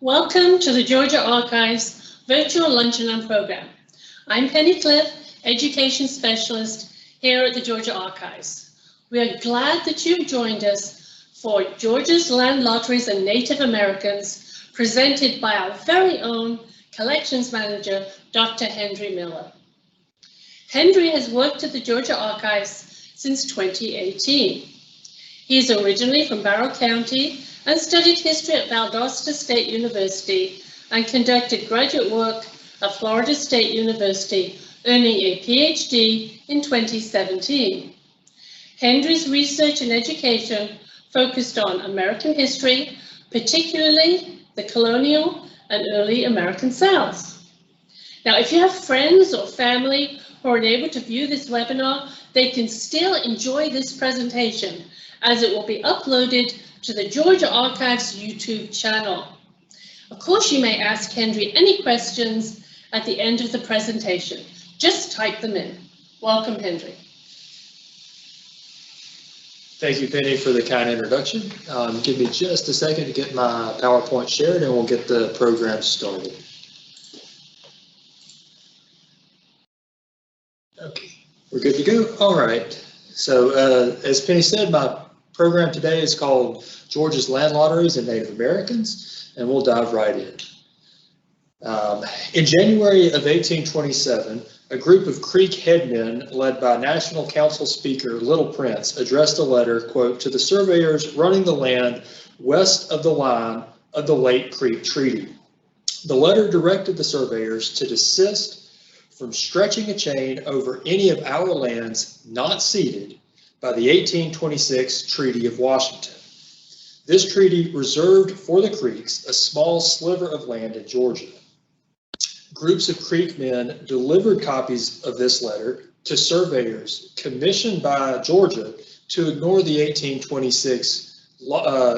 Welcome to the Georgia Archives Virtual Lunch and Learn program. I'm Penny Cliff, Education Specialist here at the Georgia Archives. We are glad that you've joined us for Georgia's Land Lotteries and Native Americans, presented by our very own Collections Manager, Dr. Hendry Miller. Hendry has worked at the Georgia Archives since 2018. He is originally from Barrow County and studied history at Valdosta State University and conducted graduate work at Florida State University, earning a PhD in 2017. Hendry's research and education focused on American history, particularly the colonial and early American South. Now, if you have friends or family who are unable to view this webinar, they can still enjoy this presentation as it will be uploaded to the Georgia Archives YouTube channel. Of course, you may ask Hendry any questions at the end of the presentation. Just type them in. Welcome, Hendry. Thank you, Penny, for the kind introduction. Give me just a second to get my PowerPoint shared and we'll get the program started. Okay, we're good to go. All right. So as Penny said, my program today is called Georgia's Land Lotteries and Native Americans, and we'll dive right in. In January of 1827, a group of Creek headmen led by National Council Speaker Little Prince addressed a letter, quote, to the surveyors running the land west of the line of the Lake Creek Treaty. The letter directed the surveyors to desist from stretching a chain over any of our lands not ceded by the 1826 Treaty of Washington. This treaty reserved for the Creeks a small sliver of land in Georgia. Groups of Creek men delivered copies of this letter to surveyors commissioned by Georgia to ignore the 1826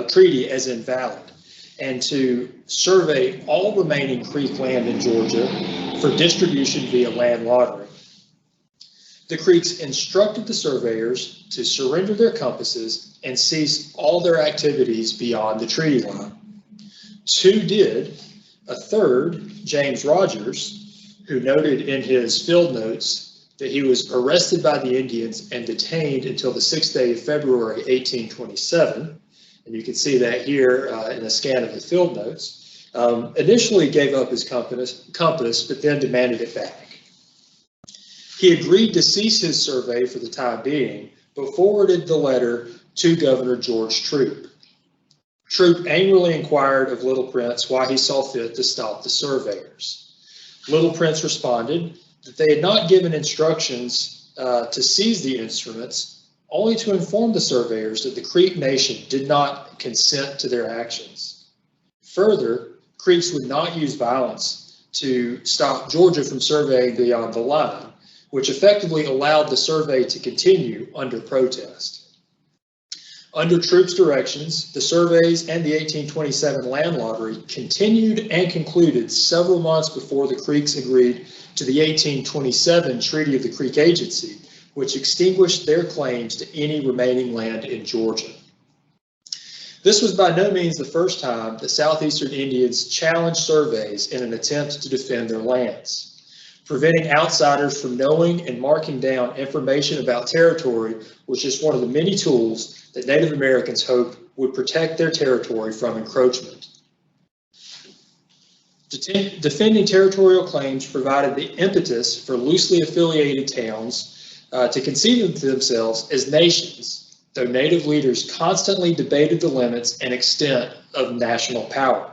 treaty as invalid and to survey all remaining Creek land in Georgia for distribution via land lottery. The Creeks instructed the surveyors to surrender their compasses and cease all their activities beyond the treaty line. Two did. A third, James Rogers, who noted in his field notes that he was arrested by the Indians and detained until the 6th day of February 1827, and you can see that here in a scan of the field notes, initially gave up his compass, but then demanded it back. He agreed to cease his survey for the time being, but forwarded the letter to Governor George Troup. Troup angrily inquired of Little Prince why he saw fit to stop the surveyors. Little Prince responded that they had not given instructions to seize the instruments, only to inform the surveyors that the Creek Nation did not consent to their actions. Further, Creeks would not use violence to stop Georgia from surveying beyond the line, which effectively allowed the survey to continue under protest. Under Troup's directions, the surveys and the 1827 land lottery continued and concluded several months before the Creeks agreed to the 1827 Treaty of the Creek Agency, which extinguished their claims to any remaining land in Georgia. This was by no means the first time that Southeastern Indians challenged surveys in an attempt to defend their lands. Preventing outsiders from knowing and marking down information about territory was just one of the many tools that Native Americans hoped would protect their territory from encroachment. Defending territorial claims provided the impetus for loosely affiliated towns to conceive of themselves as nations, though Native leaders constantly debated the limits and extent of national power.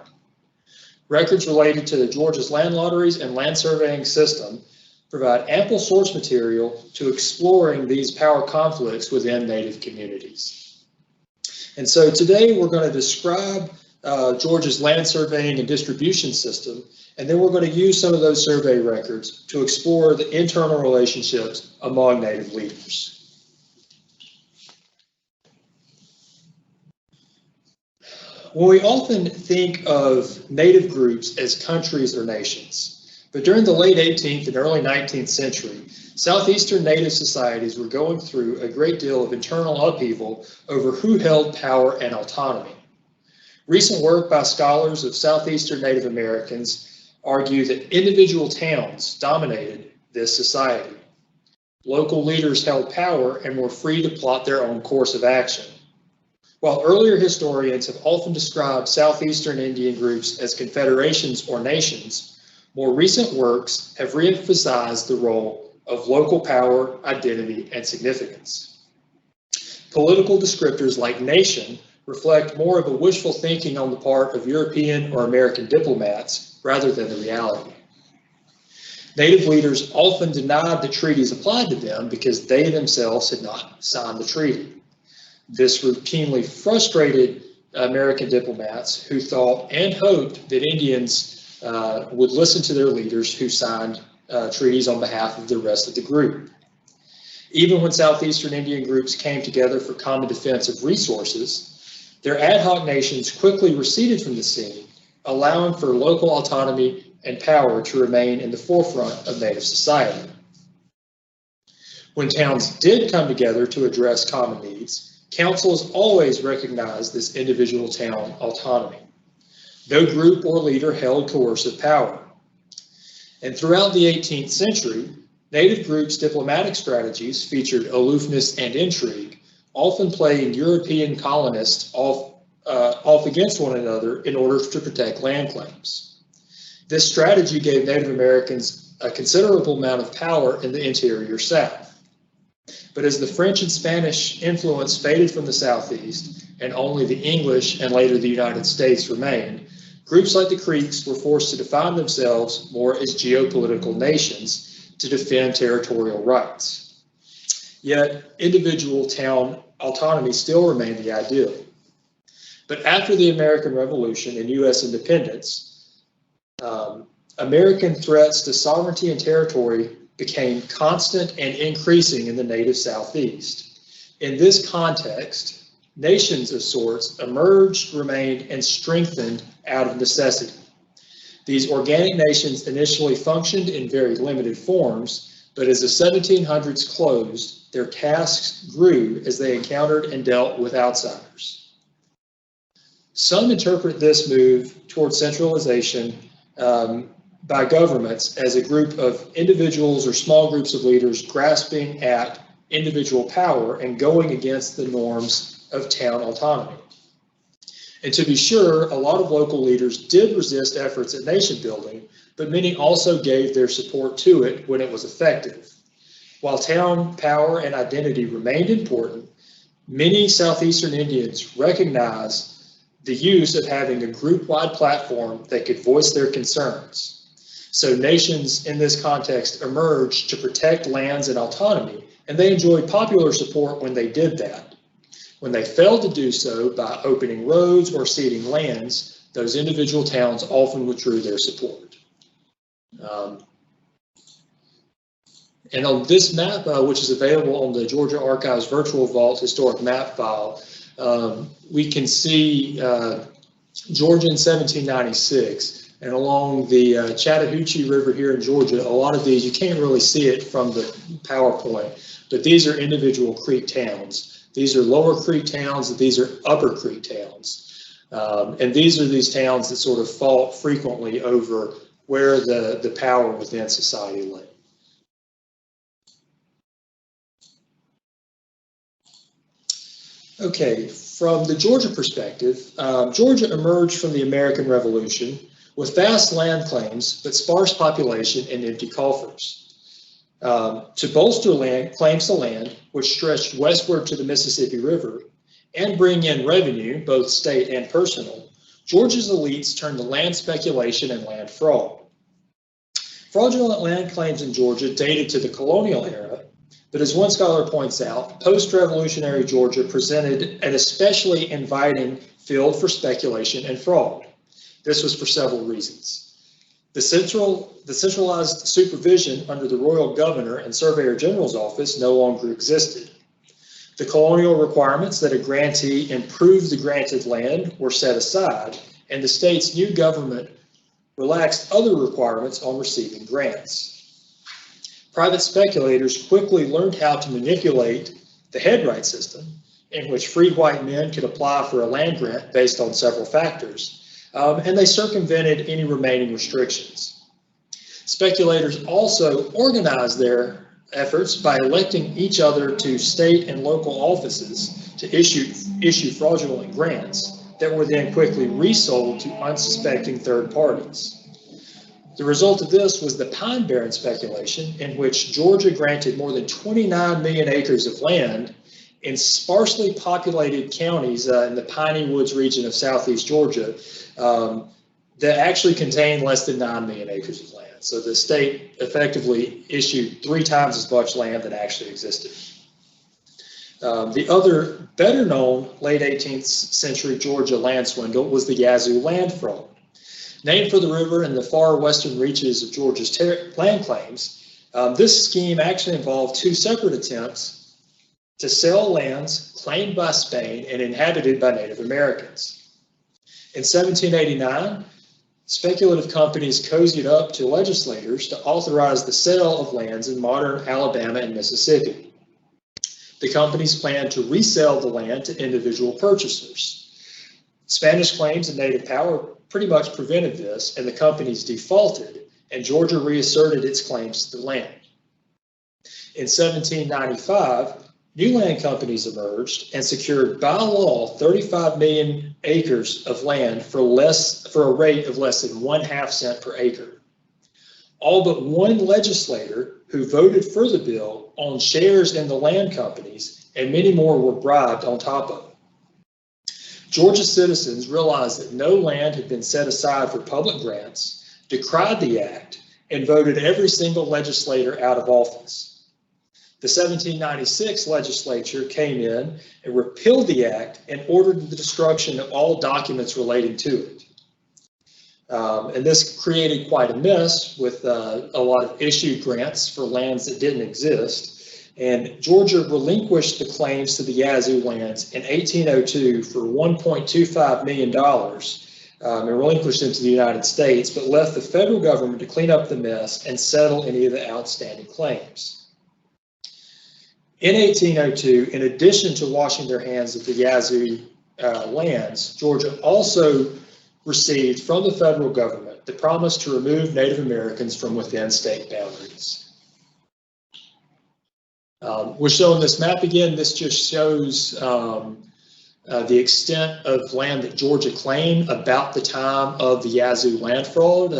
Records related to the Georgia's land lotteries and land surveying system provide ample source material to exploring these power conflicts within Native communities. And so today we're going to describe Georgia's land surveying and distribution system, and then we're going to use some of those survey records to explore the internal relationships among Native leaders. Well, we often think of Native groups as countries or nations, but during the late 18th and early 19th century, Southeastern Native societies were going through a great deal of internal upheaval over who held power and autonomy. Recent work by scholars of Southeastern Native Americans argue that individual towns dominated this society. Local leaders held power and were free to plot their own course of action. While earlier historians have often described Southeastern Indian groups as confederations or nations, more recent works have reemphasized the role of local power, identity, and significance. Political descriptors like nation reflect more of a wishful thinking on the part of European or American diplomats rather than the reality. Native leaders often denied that treaties applied to them because they themselves had not signed the treaty. This routinely frustrated American diplomats who thought and hoped that Indians would listen to their leaders who signed treaties on behalf of the rest of the group. Even when Southeastern Indian groups came together for common defense of resources, their ad hoc nations quickly receded from the scene, allowing for local autonomy and power to remain in the forefront of Native society. When towns did come together to address common needs, councils always recognized this individual town autonomy. No group or leader held coercive power. And throughout the 18th century, Native groups' diplomatic strategies featured aloofness and intrigue, often playing European colonists off against one another in order to protect land claims. This strategy gave Native Americans a considerable amount of power in the interior South. But as the French and Spanish influence faded from the Southeast, and only the English and later the United States remained, groups like the Creeks were forced to define themselves more as geopolitical nations to defend territorial rights. Yet, individual town autonomy still remained the ideal. But after the American Revolution and U.S. independence, American threats to sovereignty and territory became constant and increasing in the native Southeast. In this context, nations of sorts emerged, remained, and strengthened out of necessity. These organic nations initially functioned in very limited forms, but as the 1700s closed, their tasks grew as they encountered and dealt with outsiders. Some interpret this move towards centralization by governments as a group of individuals or small groups of leaders grasping at individual power and going against the norms of town autonomy. And to be sure, a lot of local leaders did resist efforts at nation building, but many also gave their support to it when it was effective. While town power and identity remained important, many Southeastern Indians recognized the use of having a group-wide platform that could voice their concerns. So nations in this context emerged to protect lands and autonomy, and they enjoyed popular support when they did that. When they failed to do so by opening roads or ceding lands, those individual towns often withdrew their support. And on this map, which is available on the Georgia Archives Virtual Vault Historic Map File, we can see Georgia in 1796, and along the Chattahoochee River here in Georgia, a lot of these, you can't really see it from the PowerPoint, but these are individual creek towns. These are lower creek towns, and these are upper creek towns. And these are these towns that sort of fought frequently over where the power within society lay. Okay, from the Georgia perspective, Georgia emerged from the American Revolution with vast land claims, but sparse population and empty coffers. To bolster claims to land, which stretched westward to the Mississippi River, and bring in revenue, both state and personal, Georgia's elites turned to land speculation and land fraud. Fraudulent land claims in Georgia dated to the colonial era, but as one scholar points out, post-revolutionary Georgia presented an especially inviting field for speculation and fraud. This was for several reasons. The centralized supervision under the royal governor and surveyor general's office no longer existed. The colonial requirements that a grantee improve the granted land were set aside, and the state's new government relaxed other requirements on receiving grants. Private speculators quickly learned how to manipulate the headright system in which freed white men could apply for a land grant based on several factors, and they circumvented any remaining restrictions. Speculators also organized their efforts by electing each other to state and local offices to issue fraudulent grants that were then quickly resold to unsuspecting third parties. The result of this was the Pine Barren speculation, in which Georgia granted more than 29 million acres of land in sparsely populated counties in the Piney Woods region of southeast Georgia that actually contained less than 9 million acres of land. So the state effectively issued 3 times as much land than actually existed. The other better known late 18th century Georgia land swindle was the Yazoo land fraud. Named for the river and the far western reaches of Georgia's land claims, this scheme actually involved 2 separate attempts to sell lands claimed by Spain and inhabited by Native Americans. In 1789, speculative companies cozied up to legislators to authorize the sale of lands in modern Alabama and Mississippi. The companies planned to resell the land to individual purchasers. Spanish claims and native power pretty much prevented this, and the companies defaulted, and Georgia reasserted its claims to the land. In 1795, new land companies emerged and secured by law 35 million acres of land for a rate of less than 1/2 cent per acre. All but one legislator who voted for the bill owned shares in the land companies, and many more were bribed on top of it. Georgia citizens realized that no land had been set aside for public grants, decried the act, and voted every single legislator out of office. The 1796 legislature came in and repealed the act and ordered the destruction of all documents relating to it. And this created quite a mess with a lot of issued grants for lands that didn't exist. And Georgia relinquished the claims to the Yazoo lands in 1802 for $1.25 million and relinquished them to the United States, but left the federal government to clean up the mess and settle any of the outstanding claims. In 1802, in addition to washing their hands of the Yazoo lands, Georgia also received from the federal government the promise to remove Native Americans from within state boundaries. We're showing this map again. This just shows the extent of land that Georgia claimed about the time of the Yazoo land fraud.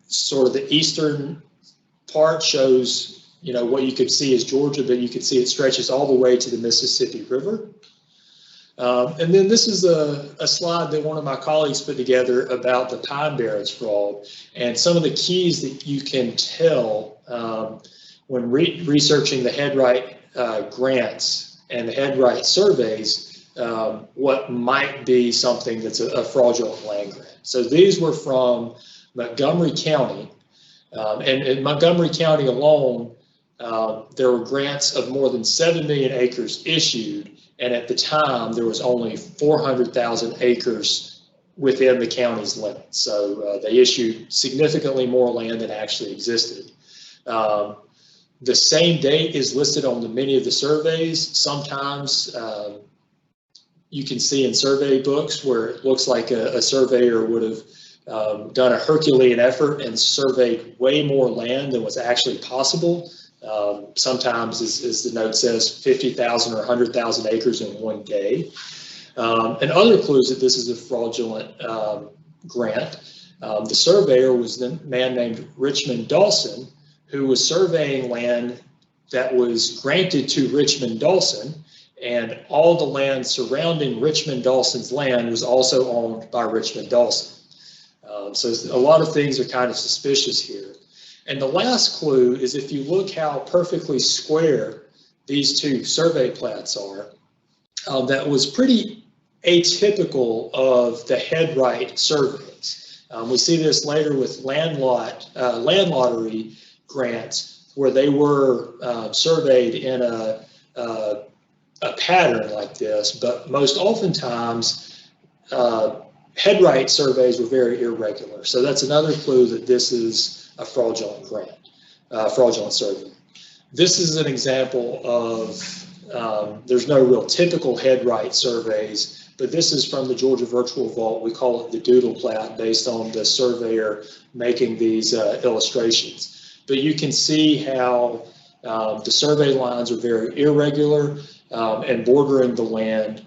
Sort of the eastern part shows what you could see is Georgia, but you can see it stretches all the way to the Mississippi River. And then this is a slide that one of my colleagues put together about the Pine Barrens fraud and some of the keys that you can tell when researching the Headright grants and the Headright surveys, what might be something that's a fraudulent land grant. So these were from Montgomery County, and in Montgomery County alone, there were grants of more than 7 million acres issued, and at the time there was only 400,000 acres within the county's limits. So they issued significantly more land than actually existed. The same date is listed on many of the surveys. Sometimes you can see in survey books where it looks like a surveyor would have done a Herculean effort and surveyed way more land than was actually possible. Sometimes, as the note says, 50,000 or 100,000 acres in one day. And other clues that this is a fraudulent grant. The surveyor was the man named Richmond Dawson, who was surveying land that was granted to Richmond Dawson, and all the land surrounding Richmond Dawson's land was also owned by Richmond Dawson. So a lot of things are kind of suspicious here. And the last clue is if you look how perfectly square these 2 survey plats are, that was pretty atypical of the Headright surveys. We see this later with land lottery grants where they were surveyed in a pattern like this, but most oftentimes Headright surveys were very irregular. So that's another clue that this is a fraudulent grant, fraudulent survey. This is an example of there's no real typical head-right surveys, but this is from the Georgia Virtual Vault. We call it the doodle plat based on the surveyor making these illustrations. But you can see how the survey lines are very irregular and bordering the land.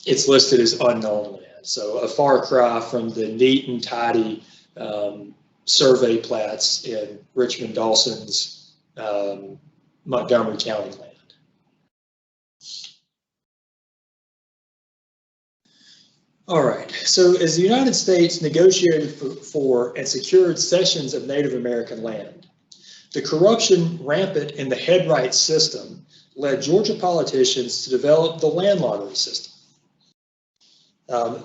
It's listed as unknown land. So a far cry from the neat and tidy survey plats in Richmond Dawson's Montgomery County land. All right, so as the United States negotiated for and secured cessions of Native American land, the corruption rampant in the head-right system led Georgia politicians to develop the land lottery system.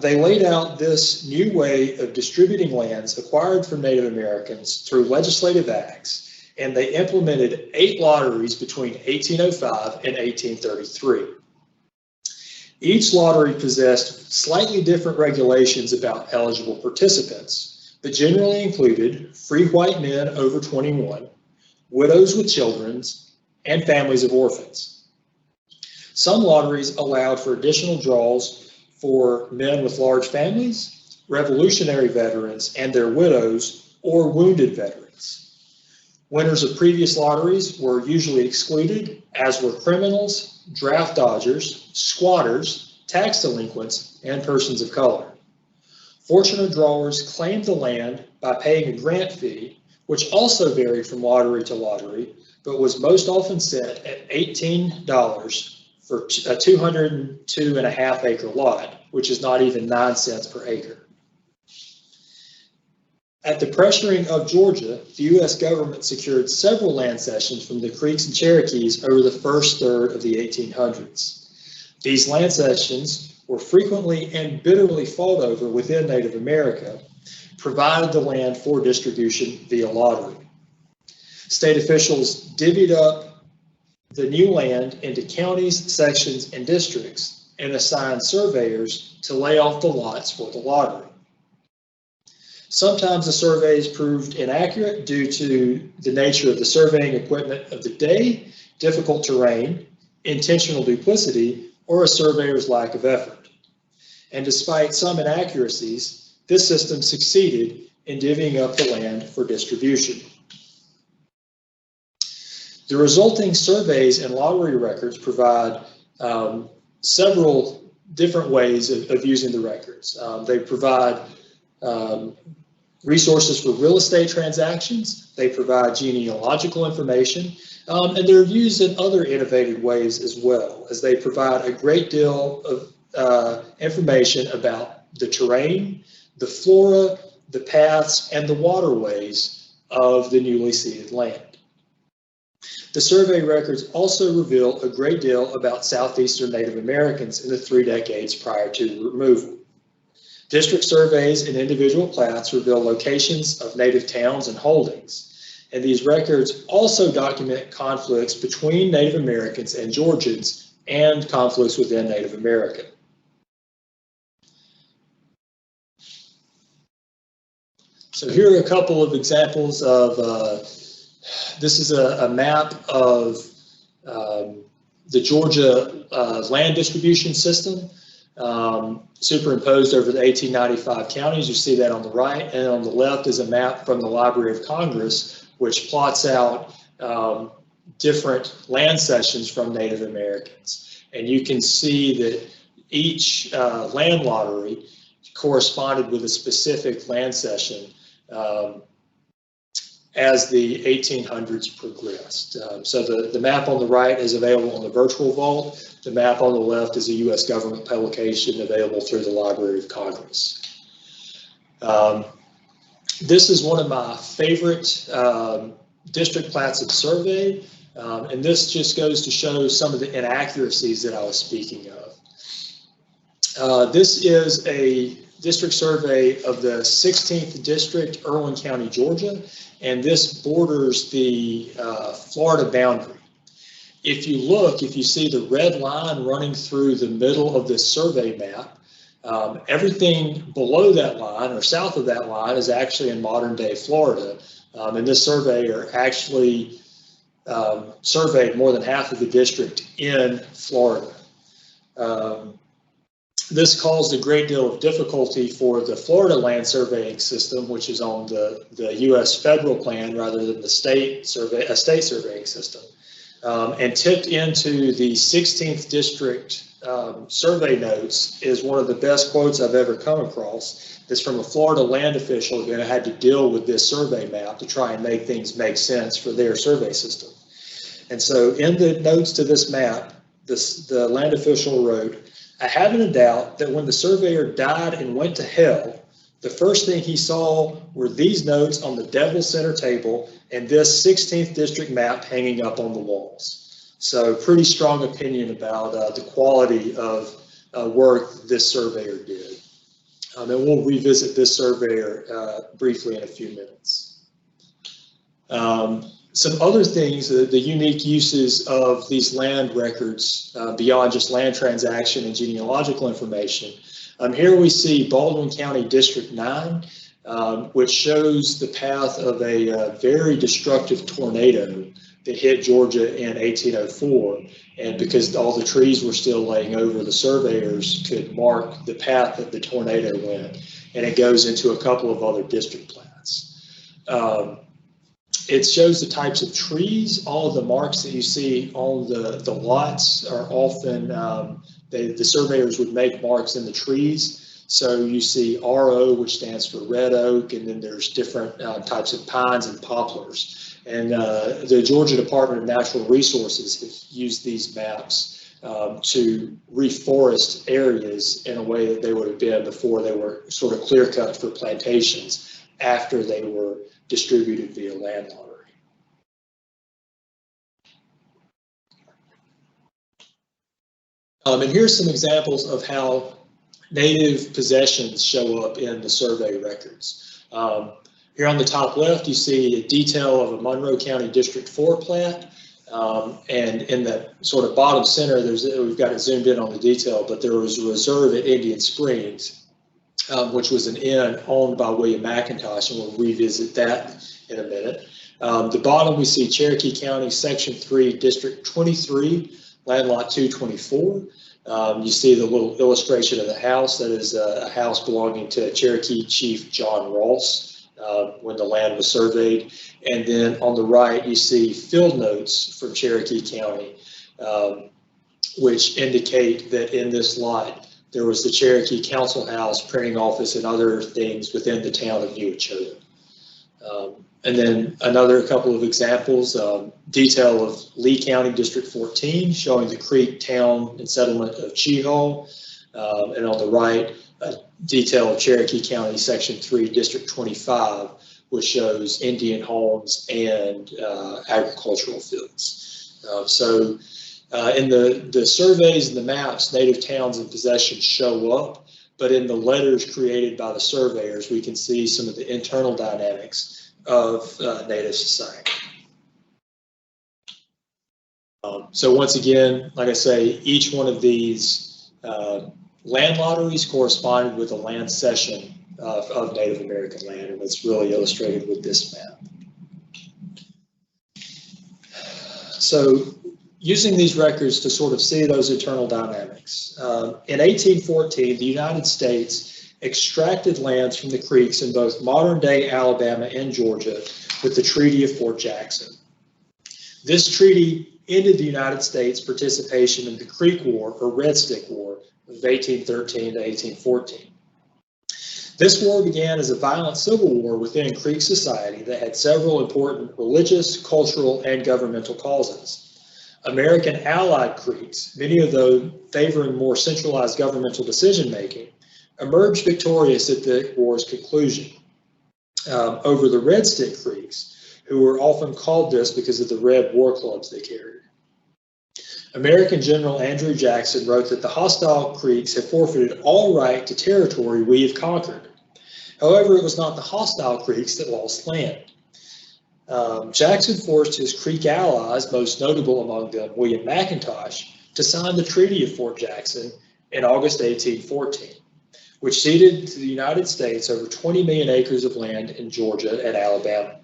They laid out this new way of distributing lands acquired from Native Americans through legislative acts, and they implemented 8 lotteries between 1805 and 1833. Each lottery possessed slightly different regulations about eligible participants, but generally included free white men over 21, widows with children, and families of orphans. Some lotteries allowed for additional draws for men with large families, revolutionary veterans, and their widows, or wounded veterans. Winners of previous lotteries were usually excluded, as were criminals, draft dodgers, squatters, tax delinquents, and persons of color. Fortunate drawers claimed the land by paying a grant fee, which also varied from lottery to lottery, but was most often set at $18 for a 202.5 acre lot, which is not even 9 cents per acre. At the pressuring of Georgia, the U.S. government secured several land cessions from the Creeks and Cherokees over the first third of the 1800s. These land cessions were frequently and bitterly fought over within Native America, provided the land for distribution via lottery. State officials divvied up the new land into counties, sections, and districts, and assigned surveyors to lay off the lots for the lottery. Sometimes the surveys proved inaccurate due to the nature of the surveying equipment of the day, difficult terrain, intentional duplicity, or a surveyor's lack of effort. And despite some inaccuracies, this system succeeded in divvying up the land for distribution. The resulting surveys and lottery records provide several different ways of using the records. They provide resources for real estate transactions, they provide genealogical information, and they're used in other innovative ways as well, as they provide a great deal of information about the terrain, the flora, the paths, and the waterways of the newly ceded land. The survey records also reveal a great deal about southeastern Native Americans in the 3 decades prior to removal. District surveys and individual plats reveal locations of Native towns and holdings, and these records also document conflicts between Native Americans and Georgians and conflicts within Native America. So here are a couple of examples of, this is a map of the Georgia land distribution system. Superimposed over the 1895 counties. You see that on the right, and on the left is a map from the Library of Congress, which plots out different land cessions from Native Americans. And you can see that each land lottery corresponded with a specific land cession as the 1800s progressed. So the map on the right is available on the Virtual Vault. The map on the left is a U.S. government publication available through the Library of Congress. This is one of my favorite district plats of survey, and this just goes to show some of the inaccuracies that I was speaking of. This is a district survey of the 16th District, Irwin County, Georgia, and this borders the Florida boundary. If you look, if you see the red line running through the middle of this survey map, everything below that line or south of that line is actually in modern day Florida. And this surveyor actually surveyed more than half of the district in Florida. This caused a great deal of difficulty for the Florida land surveying system, which is on the U.S. federal plan rather than the state surveying system, and tipped into the 16th district survey notes is one of the best quotes I've ever come across. It's from a Florida land official who had to deal with this survey map to try and make things make sense for their survey system. And so in the notes to this map, the land official wrote, "I haven't a doubt that when the surveyor died and went to hell, the first thing he saw were these notes on the devil's center table and this 16th district map hanging up on the walls." So pretty strong opinion about the quality of work this surveyor did. And we'll revisit this surveyor briefly in a few minutes. Some other things, the unique uses of these land records beyond just land transaction and genealogical information. Here we see Baldwin County District 9, which shows the path of a very destructive tornado that hit Georgia in 1804. And because all the trees were still laying over, the surveyors could mark the path that the tornado went. And it goes into a couple of other district plats. It shows the types of trees. All of the marks that you see on the lots are often, the surveyors would make marks in the trees. So you see RO, which stands for red oak, and then there's different types of pines and poplars. And the Georgia Department of Natural Resources has used these maps to reforest areas in a way that they would have been before they were sort of clear cut for plantations after they were distributed via land lottery. And here's some examples of how native possessions show up in the survey records. Here on the top left, you see a detail of a Monroe County District 4 plat. And in the sort of bottom center, we've got it zoomed in on the detail, but there was a reserve at Indian Springs, which was an inn owned by William McIntosh, and we'll revisit that in a minute. The bottom, we see Cherokee County, Section 3, District 23, Land Lot 224. You see the little illustration of the house. That is a house belonging to Cherokee Chief John Ross when the land was surveyed. And then on the right, you see field notes from Cherokee County, which indicate that in this lot, there was the Cherokee Council House, printing office, and other things within the town of New Echota. And then another couple of examples, detail of Lee County District 14, showing the creek, town, and settlement of Cheehaw. And on the right, a detail of Cherokee County Section 3, District 25, which shows Indian homes and agricultural fields. In the surveys and the maps, native towns and possessions show up, but in the letters created by the surveyors, we can see some of the internal dynamics of native society. So once again, like I say, each one of these land lotteries corresponded with a land cession of Native American land, and it's really illustrated with this map. So using these records to sort of see those internal dynamics. In 1814, the United States extracted lands from the creeks in both modern-day Alabama and Georgia with the Treaty of Fort Jackson. This treaty ended the United States' participation in the Creek War, or Red Stick War, of 1813 to 1814. This war began as a violent civil war within Creek society that had several important religious, cultural, and governmental causes. American allied Creeks, many of those favoring more centralized governmental decision-making, emerged victorious at the war's conclusion over the Red Stick Creeks, who were often called this because of the red war clubs they carried. American General Andrew Jackson wrote that the hostile Creeks had forfeited all right to territory we have conquered. However, it was not the hostile Creeks that lost land. Jackson forced his Creek allies, most notable among them William McIntosh, to sign the Treaty of Fort Jackson in August 1814, which ceded to the United States over 20 million acres of land in Georgia and Alabama.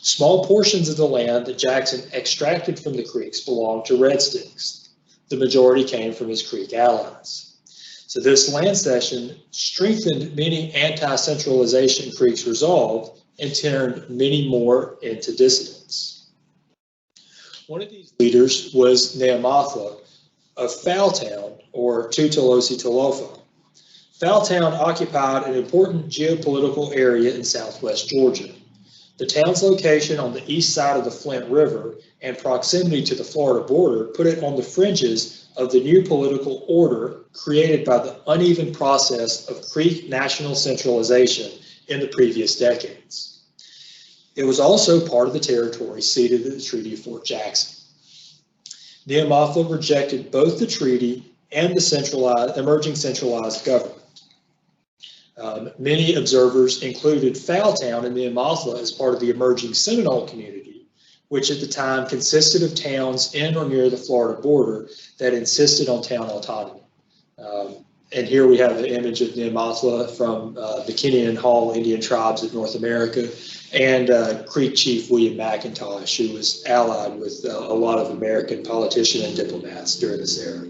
Small portions of the land that Jackson extracted from the Creeks belonged to Red Sticks. The majority came from his Creek allies. So this land cession strengthened many anti-centralization Creeks' resolve and turned many more into dissidents. One of these leaders was Neamatha of Foultown, or Tutalosi Talofa. Foultown occupied an important geopolitical area in southwest Georgia. The town's location on the east side of the Flint River and proximity to the Florida border put it on the fringes of the new political order created by the uneven process of Creek national centralization in the previous decades. It was also part of the territory ceded at the Treaty of Fort Jackson. Neamatha rejected both the treaty and the emerging centralized government. Many observers included Foultown and Neamatha as part of the emerging Seminole community, which at the time consisted of towns in or near the Florida border that insisted on town autonomy. And here we have an image of Neamatha from the Kenyan Hall Indian tribes of North America, and Creek Chief William McIntosh, who was allied with a lot of American politicians and diplomats during this era.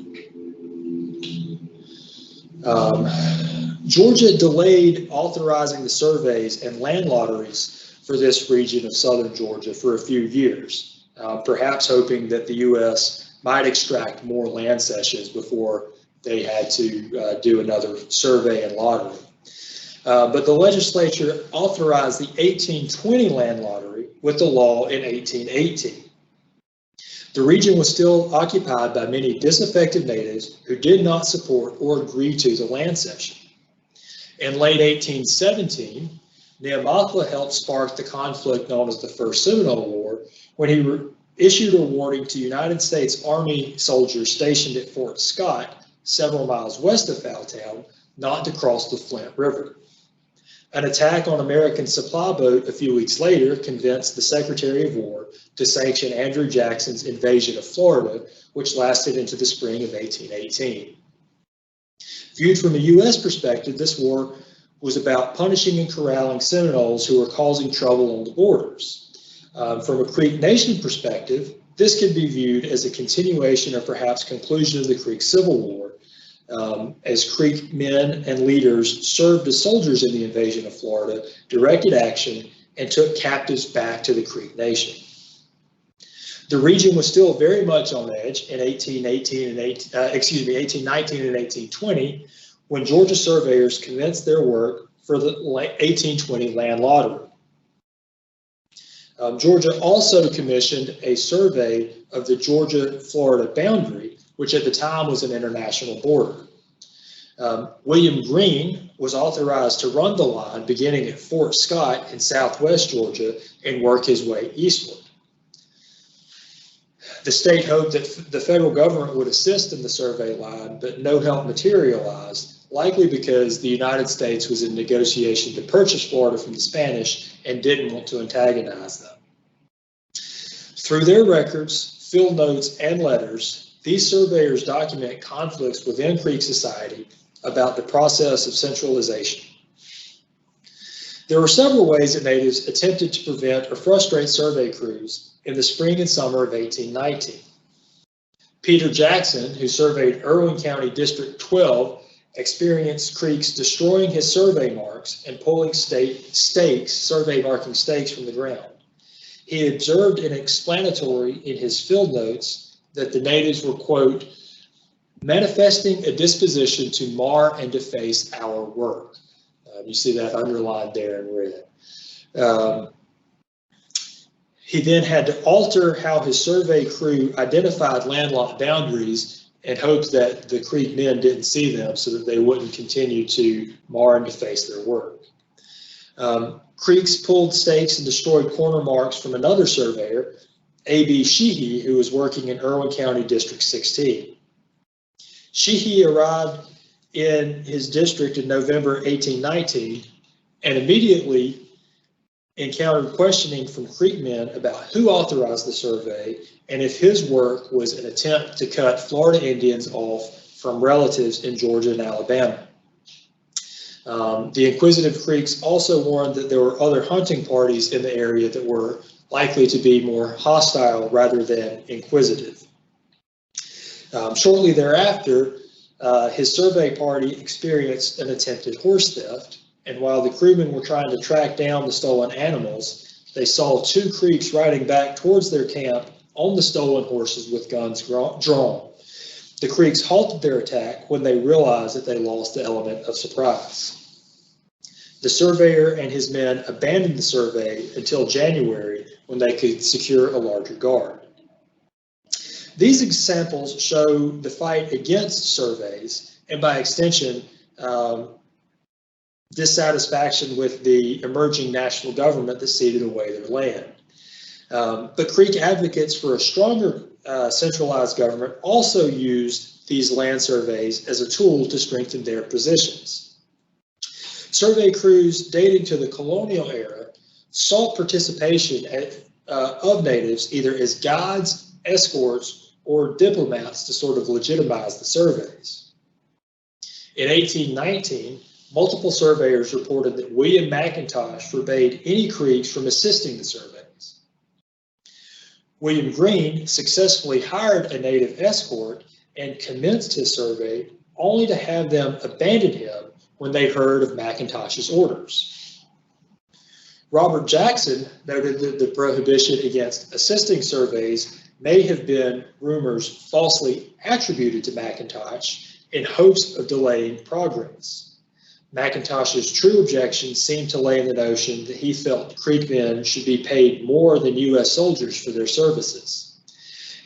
Georgia delayed authorizing the surveys and land lotteries for this region of southern Georgia for a few years, perhaps hoping that the U.S. might extract more land cessions before they had to do another survey and lottery. But the legislature authorized the 1820 land lottery with the law in 1818. The region was still occupied by many disaffected natives who did not support or agree to the land cession. In late 1817, Neamatha helped spark the conflict known as the First Seminole War when he issued a warning to United States Army soldiers stationed at Fort Scott, several miles west of Foultown, not to cross the Flint River. An attack on American supply boat a few weeks later convinced the Secretary of War to sanction Andrew Jackson's invasion of Florida, which lasted into the spring of 1818. Viewed from a U.S. perspective, this war was about punishing and corralling Seminoles who were causing trouble on the borders. From a Creek Nation perspective, this could be viewed as a continuation or perhaps conclusion of the Creek Civil War, as Creek men and leaders served as soldiers in the invasion of Florida, directed action, and took captives back to the Creek Nation. The region was still very much on edge in 1819 and 1820 when Georgia surveyors commenced their work for the 1820 land lottery. Georgia also commissioned a survey of the Georgia-Florida boundary, which at the time was an international border. William Greene was authorized to run the line beginning at Fort Scott in southwest Georgia and work his way eastward. The state hoped that the federal government would assist in the survey line, but no help materialized, likely because the United States was in negotiation to purchase Florida from the Spanish and didn't want to antagonize them. Through their records, field notes, and letters, these surveyors document conflicts within Creek society about the process of centralization. There were several ways that natives attempted to prevent or frustrate survey crews in the spring and summer of 1819. Peter Jackson, who surveyed Irwin County District 12, experienced Creeks destroying his survey marks and pulling survey marking stakes from the ground. He observed an explanatory in his field notes that the natives were, quote, manifesting a disposition to mar and deface our work. You see that underlined there in red. He then had to alter how his survey crew identified landlocked boundaries and hoped that the Creek men didn't see them so that they wouldn't continue to mar and deface their work. Creeks pulled stakes and destroyed corner marks from another surveyor, A.B. Sheehy, who was working in Irwin County District 16. Sheehy arrived in his district in November 1819 and immediately encountered questioning from Creek men about who authorized the survey and if his work was an attempt to cut Florida Indians off from relatives in Georgia and Alabama. The inquisitive Creeks also warned that there were other hunting parties in the area that were likely to be more hostile rather than inquisitive. Shortly thereafter, his survey party experienced an attempted horse theft, and while the crewmen were trying to track down the stolen animals, they saw two Creeks riding back towards their camp on the stolen horses with guns drawn. The Creeks halted their attack when they realized that they lost the element of surprise. The surveyor and his men abandoned the survey until January, when they could secure a larger guard. These examples show the fight against surveys, and by extension, dissatisfaction with the emerging national government that ceded away their land. But Creek advocates for a stronger centralized government also used these land surveys as a tool to strengthen their positions. Survey crews dating to the colonial era sought participation of natives either as guides, escorts, or diplomats to sort of legitimize the surveys. In 1819, multiple surveyors reported that William McIntosh forbade any Creeks from assisting the surveys. William Greene successfully hired a native escort and commenced his survey, only to have them abandon him when they heard of McIntosh's orders. Robert Jackson noted that the prohibition against assisting surveys may have been rumors falsely attributed to McIntosh in hopes of delaying progress. McIntosh's true objections seemed to lay in the notion that he felt Creek men should be paid more than U.S. soldiers for their services.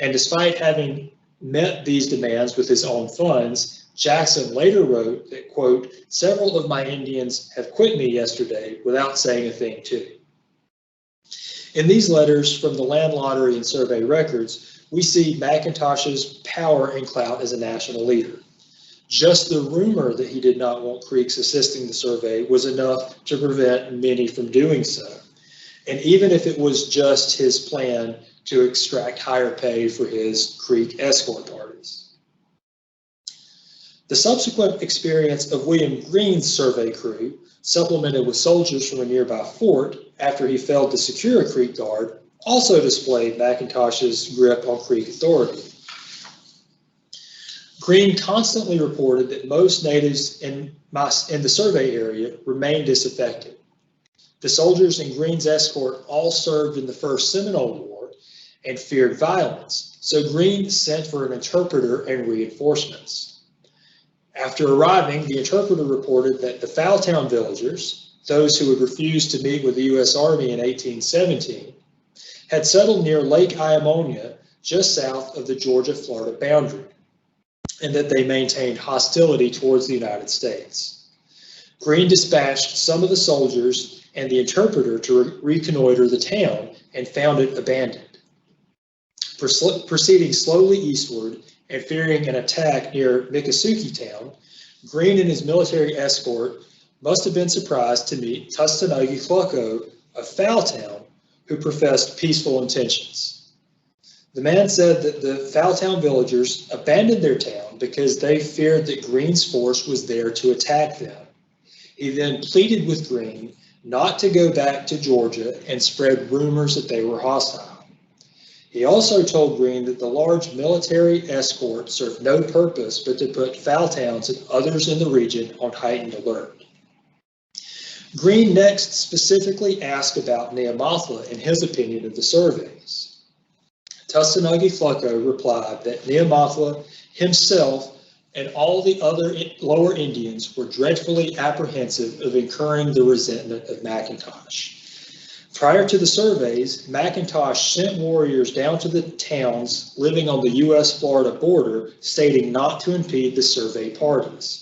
And despite having met these demands with his own funds, Jackson later wrote that, quote, "Several of my Indians have quit me yesterday without saying a thing to me." In these letters from the land lottery and survey records, we see McIntosh's power and clout as a national leader. Just the rumor that he did not want Creeks assisting the survey was enough to prevent many from doing so. And even if it was just his plan to extract higher pay for his Creek escort parties. The subsequent experience of William Greene's survey crew, supplemented with soldiers from a nearby fort after he failed to secure a Creek guard, also displayed McIntosh's grip on Creek authority. Greene constantly reported that most natives in the survey area remained disaffected. The soldiers in Greene's escort all served in the First Seminole War and feared violence, so Greene sent for an interpreter and reinforcements. After arriving, the interpreter reported that the Fowltown villagers, those who had refused to meet with the U.S. Army in 1817, had settled near Lake Iamonia, just south of the Georgia-Florida boundary, and that they maintained hostility towards the United States. Greene dispatched some of the soldiers and the interpreter to reconnoiter the town and found it abandoned. Proceeding slowly eastward and fearing an attack near Miccosukee Town, Greene and his military escort must have been surprised to meet Tustanogee Clucko of Fowltown, who professed peaceful intentions. The man said that the Fowltown villagers abandoned their town because they feared that Greene's force was there to attack them. He then pleaded with Greene not to go back to Georgia and spread rumors that they were hostile. He also told Greene that the large military escort served no purpose but to put Fowltowns and others in the region on heightened alert. Greene next specifically asked about Neamathla and his opinion of the surveys. Tustanogee Clucko replied that Neamathla himself and all the other lower Indians were dreadfully apprehensive of incurring the resentment of McIntosh. Prior to the surveys, McIntosh sent warriors down to the towns living on the U.S.-Florida border, stating not to impede the survey parties.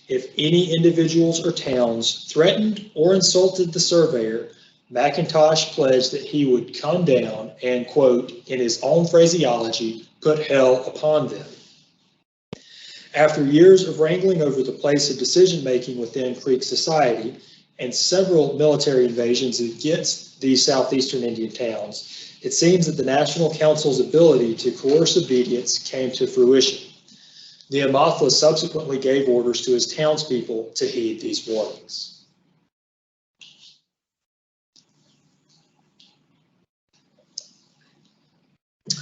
If any individuals or towns threatened or insulted the surveyor, McIntosh pledged that he would come down and, quote, in his own phraseology, put hell upon them. After years of wrangling over the place of decision-making within Creek society and several military invasions against these southeastern Indian towns, it seems that the National Council's ability to coerce obedience came to fruition. Neamathla subsequently gave orders to his townspeople to heed these warnings.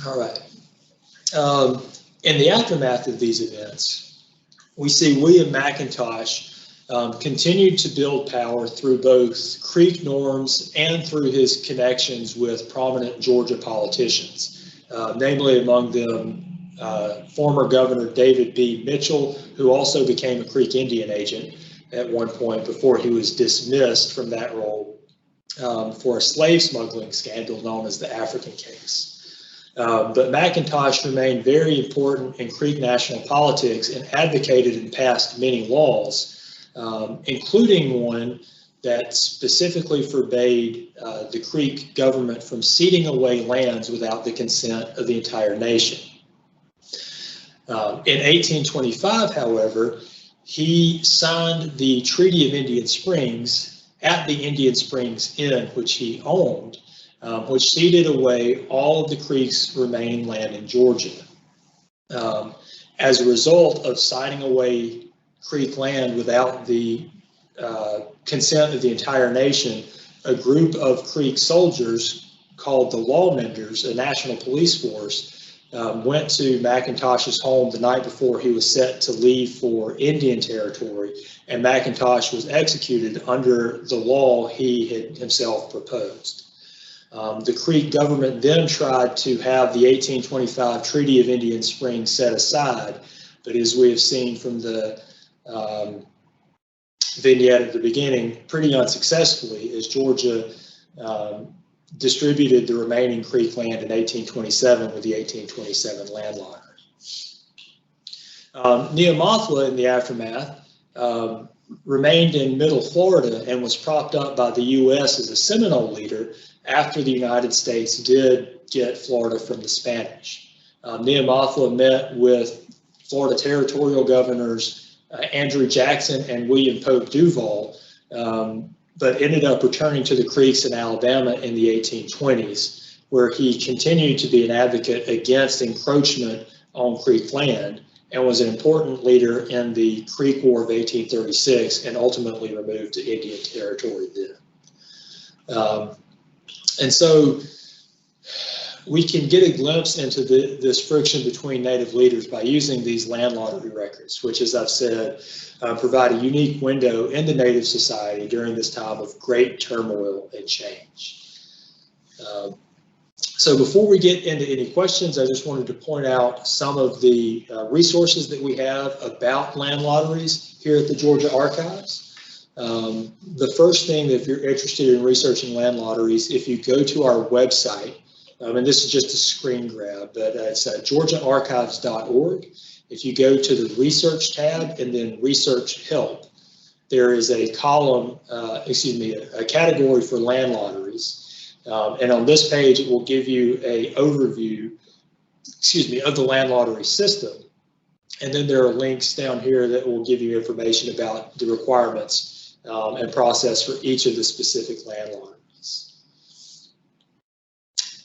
All right. In the aftermath of these events, we see William McIntosh continued to build power through both Creek norms and through his connections with prominent Georgia politicians, namely among them former Governor David B. Mitchell, who also became a Creek Indian agent at one point before he was dismissed from that role for a slave smuggling scandal known as the African case. But McIntosh remained very important in Creek national politics and advocated and passed many laws, including one that specifically forbade the Creek government from ceding away lands without the consent of the entire nation. In 1825, however, he signed the Treaty of Indian Springs at the Indian Springs Inn, which he owned, which ceded away all of the Creek's remaining land in Georgia. As a result of signing away Creek land without the consent of the entire nation, a group of Creek soldiers called the Lawmenders, a national police force, went to McIntosh's home the night before he was set to leave for Indian Territory, and McIntosh was executed under the law he had himself proposed. The Creek government then tried to have the 1825 Treaty of Indian Springs set aside, but as we have seen from the vignette at the beginning, pretty unsuccessfully, as Georgia distributed the remaining Creek land in 1827 with the 1827 land lottery. Neomothla, in the aftermath, remained in Middle Florida and was propped up by the U.S. as a Seminole leader after the United States did get Florida from the Spanish. Neomothla met with Florida territorial governors Andrew Jackson and William Pope Duval, but ended up returning to the Creeks in Alabama in the 1820s, where he continued to be an advocate against encroachment on Creek land and was an important leader in the Creek War of 1836 and ultimately removed to Indian Territory then. And so we can get a glimpse into this friction between Native leaders by using these land lottery records, which, as I've said, provide a unique window into Native society during this time of great turmoil and change. So before we get into any questions, I just wanted to point out some of the resources that we have about land lotteries here at the Georgia Archives. The first thing, that if you're interested in researching land lotteries, if you go to our website, and this is just a screen grab, but it's georgiaarchives.org. If you go to the research tab and then research help, there is a column, a category for land lotteries. And on this page, it will give you an overview, of the land lottery system. And then there are links down here that will give you information about the requirements and process for each of the specific land lotteries.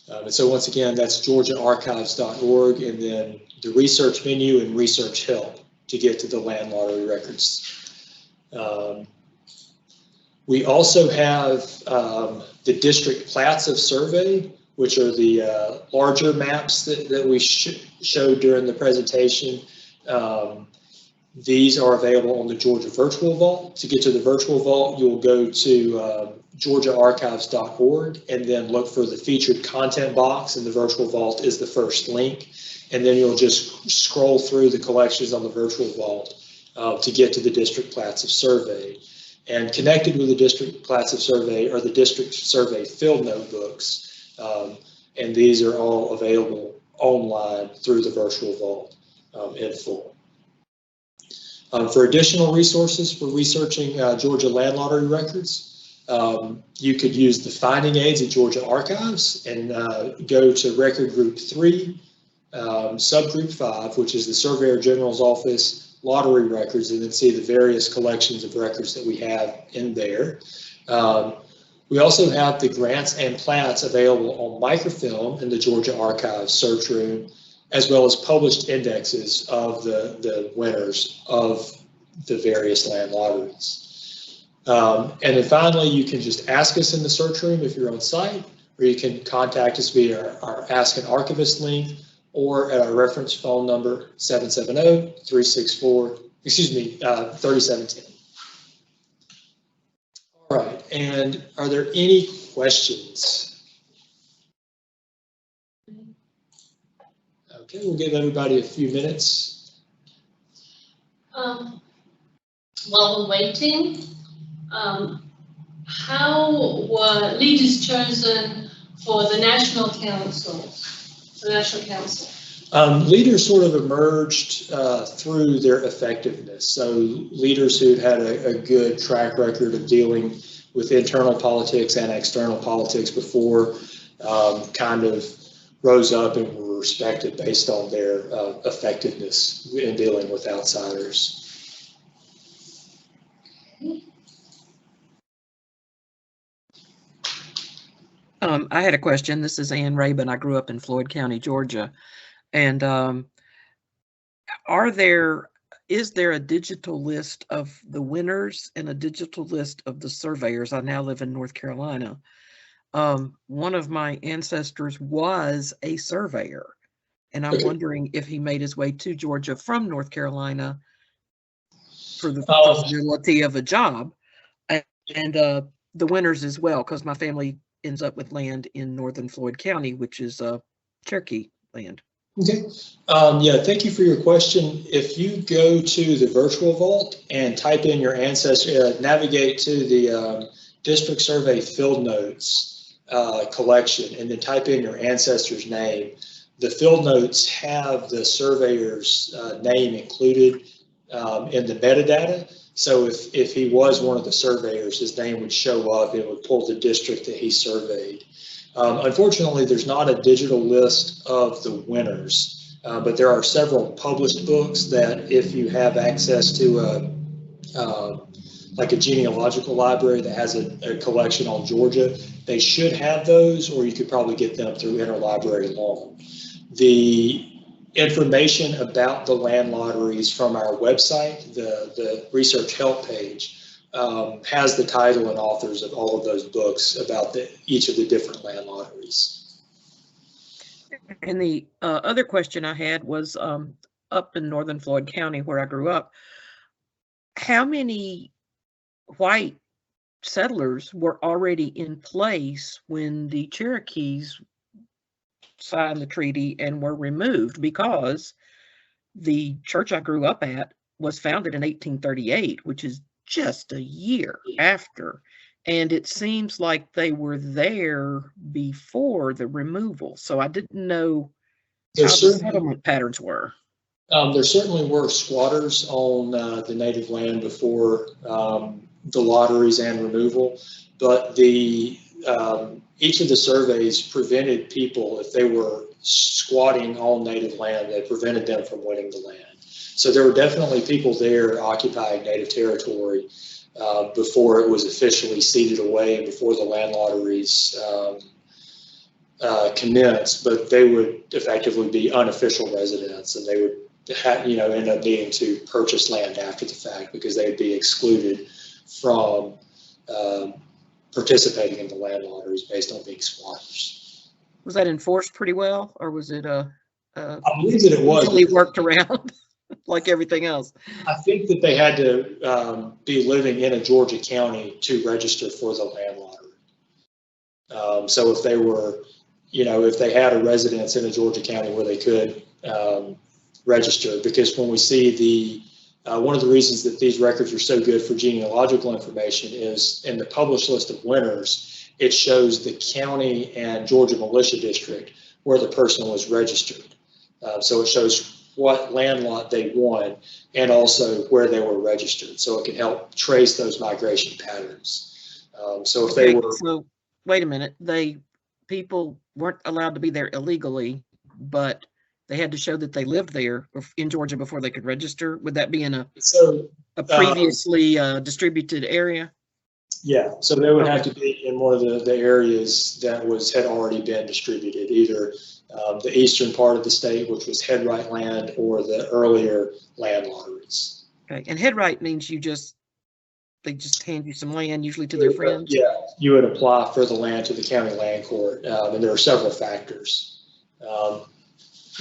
And so once again, that's georgiaarchives.org, and then the research menu and research help to get to the land lottery records. We also have the district plats of survey, which are the larger maps that we showed during the presentation. These are available on the Georgia Virtual Vault. To get to the Virtual Vault, you'll go to georgiaarchives.org and then look for the featured content box, and the Virtual Vault is the first link. And then you'll just scroll through the collections on the Virtual Vault to get to the district plats of survey. And connected with the district plats of survey are the district survey field notebooks. And these are all available online through the Virtual Vault in full. For additional resources for researching Georgia land lottery records, you could use the finding aids at Georgia Archives and go to Record Group 3, Subgroup 5, which is the Surveyor General's Office lottery records, and then see the various collections of records that we have in there. We also have the grants and plats available on microfilm in the Georgia Archives search room, as well as published indexes of the winners of the various land lotteries. And then finally, you can just ask us in the search room if you're on site, or you can contact us via our Ask an Archivist link or at our reference phone number 770-364-3710. All right, and are there any questions? Okay, we'll give everybody a few minutes. While we're waiting, how were leaders chosen for the National Council? Leaders sort of emerged through their effectiveness. So leaders who had a good track record of dealing with internal politics and external politics before kind of rose up and were respected based on their effectiveness in dealing with outsiders. I had a question. This is Ann Rabin. I grew up in Floyd County, Georgia. And is there a digital list of the winners and a digital list of the surveyors? I now live in North Carolina. One of my ancestors was a surveyor, and I'm wondering if he made his way to Georgia from North Carolina for the possibility of a job, and the winners as well, because my family ends up with land in northern Floyd County, which is Cherokee land. Okay. Yeah, thank you for your question. If you go to the virtual vault and type in your ancestor, navigate to the district survey field notes collection, and then type in your ancestor's name. The field notes have the surveyor's name included in the metadata. So if he was one of the surveyors, his name would show up. It would pull the district that he surveyed. Unfortunately, there's not a digital list of the winners, but there are several published books that if you have access to like a genealogical library that has a collection on Georgia, they should have those, or you could probably get them through interlibrary loan. The information about the land lotteries from our website, the research help page, has the title and authors of all of those books about each of the different land lotteries. And the other question I had was up in northern Floyd County, where I grew up, how many white settlers were already in place when the Cherokees signed the treaty and were removed? Because the church I grew up at was founded in 1838, which is just a year after, and it seems like they were there before the removal. So I didn't know how the settlement patterns were. There certainly were squatters on the native land before the lotteries and removal, but each of the surveys prevented people, if they were squatting on native land, they prevented them from winning the land. So there were definitely people there occupying native territory before it was officially ceded away and before the land lotteries commenced, but they would effectively be unofficial residents, and they would end up needing to purchase land after the fact because they would be excluded from participating in the land lotteries based on being squatters. Was that enforced pretty well, or was it I believe that it was easily worked around like everything else? I think that they had to be living in a Georgia county to register for the land lottery. So if they were, if they had a residence in a Georgia county where they could register, because when we see one of the reasons that these records are so good for genealogical information is in the published list of winners, it shows the county and Georgia militia district where the person was registered. So it shows what land lot they won and also where they were registered. So it can help trace those migration patterns. So if they were... So wait a minute, people weren't allowed to be there illegally, but they had to show that they lived there in Georgia before they could register. Would that be in a previously distributed area? Yeah, so they would have to be in one of the areas that had already been distributed, either the eastern part of the state, which was headright land, or the earlier land lotteries. Okay, and headright means they just hand you some land, usually to their friends? Yeah, you would apply for the land to the county land court, and there are several factors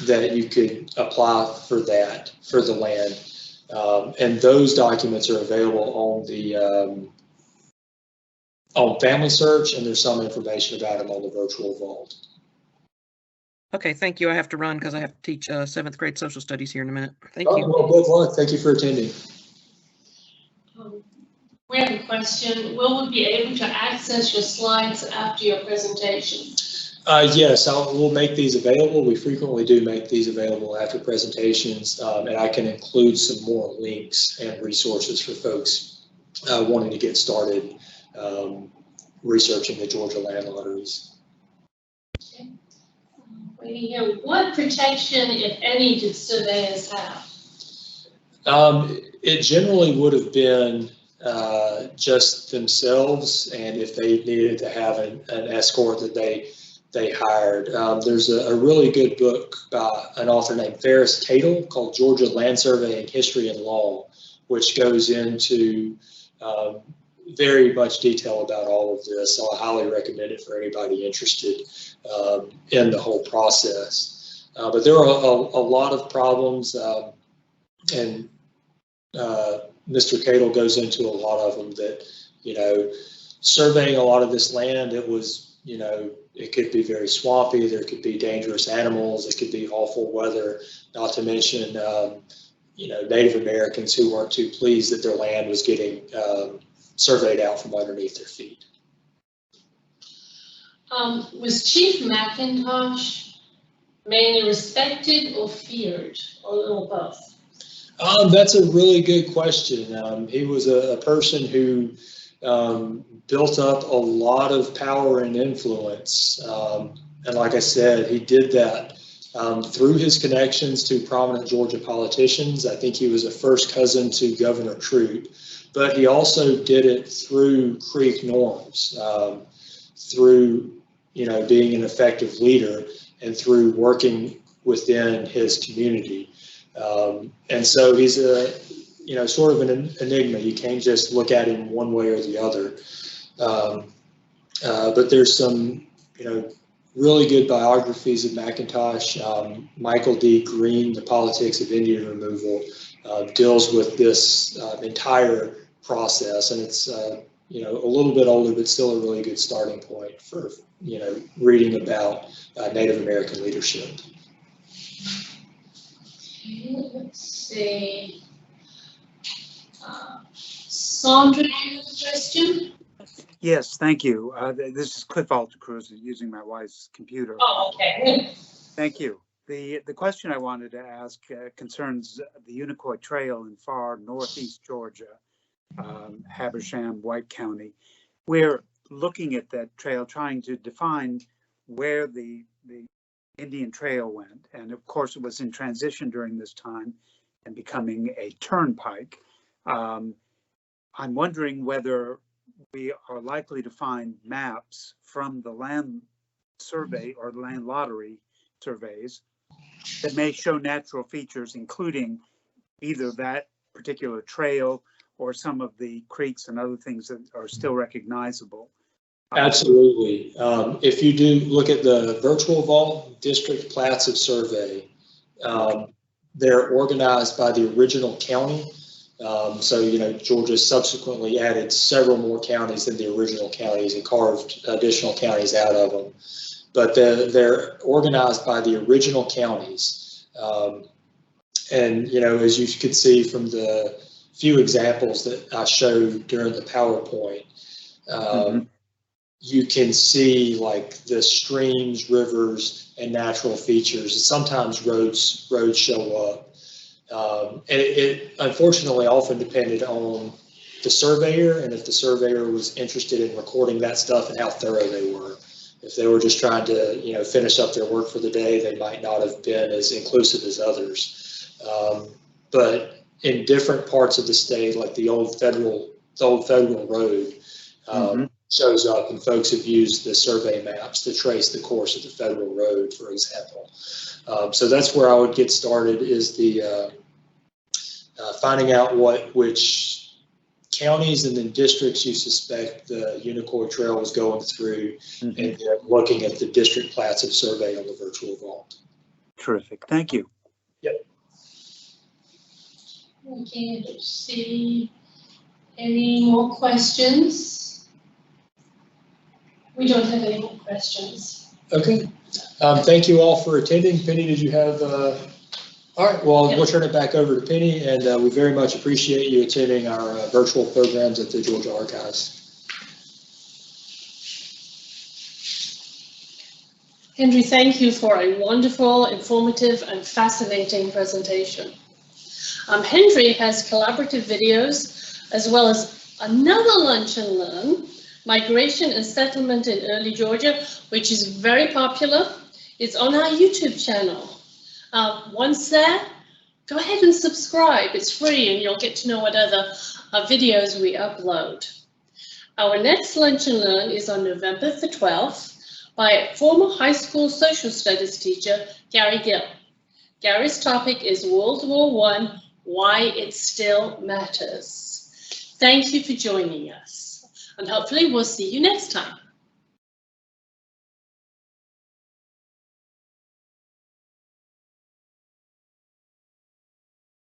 that you could apply for that, for the land. And those documents are available on the on Family Search, and there's some information about them on the virtual vault. Okay, thank you. I have to run because I have to teach 7th grade social studies here in a minute. Thank you. Well, good luck. Thank you for attending. We have a question. Will we be able to access your slides after your presentation? Yes, we'll make these available. We frequently do make these available after presentations, and I can include some more links and resources for folks wanting to get started researching the Georgia land lotteries. Okay. Waiting here. What protection, if any, did surveyors have? It generally would have been just themselves, and if they needed to have an escort that they hired. There's a really good book by an author named Ferris Tatel called Georgia Land Surveying History and Law, which goes into very much detail about all of this. So I highly recommend it for anybody interested in the whole process. But there are a lot of problems, and Mr. Cato goes into a lot of them that, surveying a lot of this land, it was, it could be very swampy, there could be dangerous animals, it could be awful weather, not to mention, Native Americans who weren't too pleased that their land was getting surveyed out from underneath their feet. Was Chief McIntosh mainly respected or feared, or a little both? That's a really good question. He was a person who built up a lot of power and influence. And like I said, he did that through his connections to prominent Georgia politicians. I think he was a first cousin to Governor Troop, but he also did it through Creek norms, through, being an effective leader and through working within his community. And so he's sort of an enigma. You can't just look at him one way or the other. But there's some, really good biographies of McIntosh. Michael D. Green, The Politics of Indian Removal, deals with this entire process, and it's a little bit older, but still a really good starting point for reading about Native American leadership. Okay, let's see. Sandra, you have a question? Yes, thank you. This is Cliffhalter Cruiser using my wife's computer. Oh, okay. Thank you. The question I wanted to ask concerns the Unicoi Trail in far northeast Georgia, Habersham, White County. We're looking at that trail, trying to define where the Indian Trail went. And of course, it was in transition during this time and becoming a turnpike. I'm wondering whether we are likely to find maps from the land survey or land lottery surveys that may show natural features, including either that particular trail or some of the creeks and other things that are still recognizable. Absolutely. If you do look at the virtual vault district plats of survey, they're organized by the original county. So, Georgia subsequently added several more counties than the original counties and carved additional counties out of them. But they're organized by the original counties. And, as you could see from the few examples that I showed during the PowerPoint, you can see like the streams, rivers, and natural features. And sometimes roads show up. And it unfortunately often depended on the surveyor, and if the surveyor was interested in recording that stuff and how thorough they were. If they were just trying to, finish up their work for the day, they might not have been as inclusive as others. But in different parts of the state, like the old federal road shows up, and folks have used the survey maps to trace the course of the federal road, for example. So that's where I would get started, is the finding out which counties and then districts you suspect the Unicoi Trail was going through, and then looking at the district plats of survey on the virtual vault. Terrific. Thank you. Yep. Okay, let's see. Any more questions? We don't have any more questions. Okay. Thank you all for attending. Penny, did you have? All right. Well, we'll turn it back over to Penny, and we very much appreciate you attending our virtual programs at the Georgia Archives. Hendry, thank you for a wonderful, informative, and fascinating presentation. Hendry has collaborative videos, as well as another Lunch and Learn, Migration and Settlement in Early Georgia, which is very popular. It's on our YouTube channel. Once there, go ahead and subscribe. It's free, and you'll get to know what other videos we upload. Our next Lunch and Learn is on November the 12th by former high school social studies teacher, Gary Gill. Gary's topic is World War I, Why It Still Matters. Thank you for joining us, and hopefully we'll see you next time.